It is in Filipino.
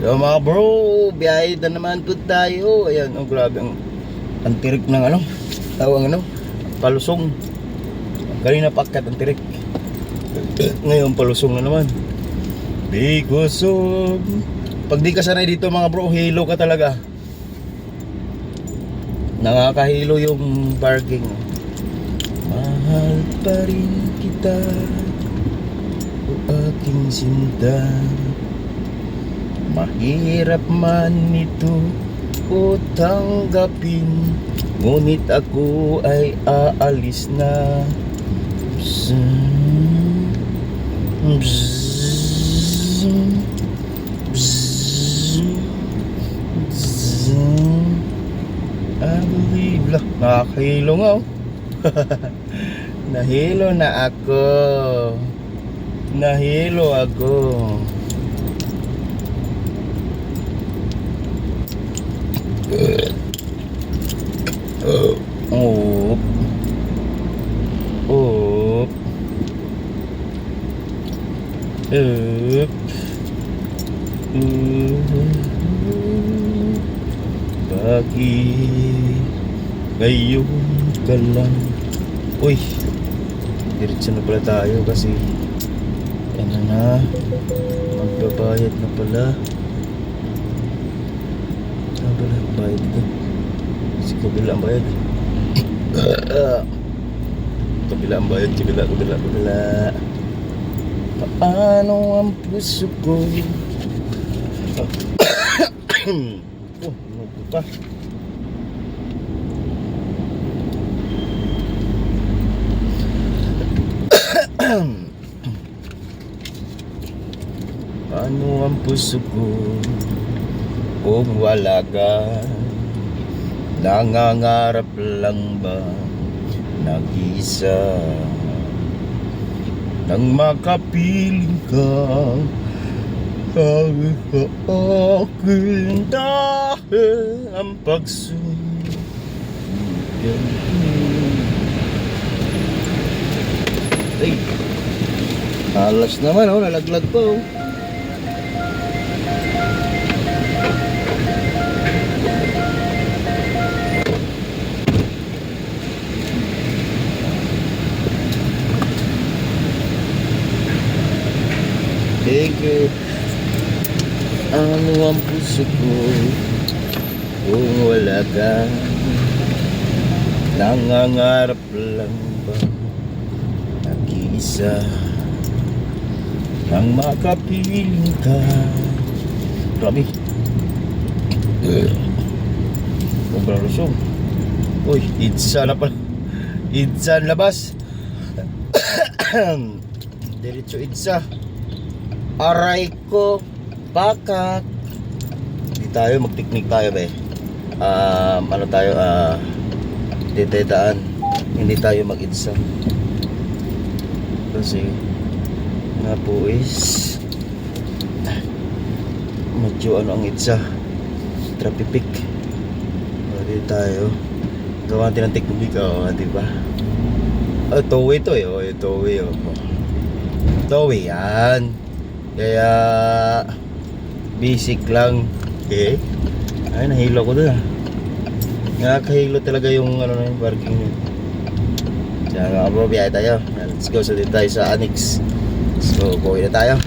So mga bro, biyahe na naman po tayo. Ayan, oh grabe ang tirik ng ano, tawag ano, palusong. Kanina pakat ang tirik. Ngayon palusong na naman. Because of, pag di ka sanay dito mga bro, hilo ka talaga. Nakakahilo yung parking. Mahal pa rin kita, o aking sinta. Mahirap man ito o tanggapin, ngunit ako ay aalis na. I believe lah. Nakakahilo nga oh. Nahilo na ako. Nahilo ako. Oh. Oh. Bakit ngayon ka lang? Uy, diretso na pala tayo kasi ano na, magbabayad na pala. Saan pala ang bayad ko? Kasi kabila ang bayad. Kabila ang bayad, kabila. Paano ang puso ko? Oh, ano pa? Paano ang puso ko kung wala ka? Nangangarap lang ba nag-isa nang makapiling ka? Ang akin dahil ang pagsunod. Ay, halas naman oh, nalaglag pa oh. Thank you. Ano ang puso ko kung wala ka? Nangangarap lang ba nag-iisa nang makapiling ka? Grabe. Sobrang lusong. Uy, itsa na pala. Itsa labas. Diretso itsa. Aray ko, pakat. Hindi tayo, mag-technique tayo ba ano tayo, didedaan. Hindi tayo mag-itsa. Kasi nga po is medyo ano ang itsa, traffic. Hindi tayo gawa natin ng technique, diba? Two-way to eh, two-way two-way yan. Kaya basic lang. Okay. Ay, nahilo ko dun ah. Nakakahilo talaga yung ano na yung parking nyo. Kaya nga bro, biyahe tayo. Let's go, so dito tayo sa Annex. So, buhay na tayo.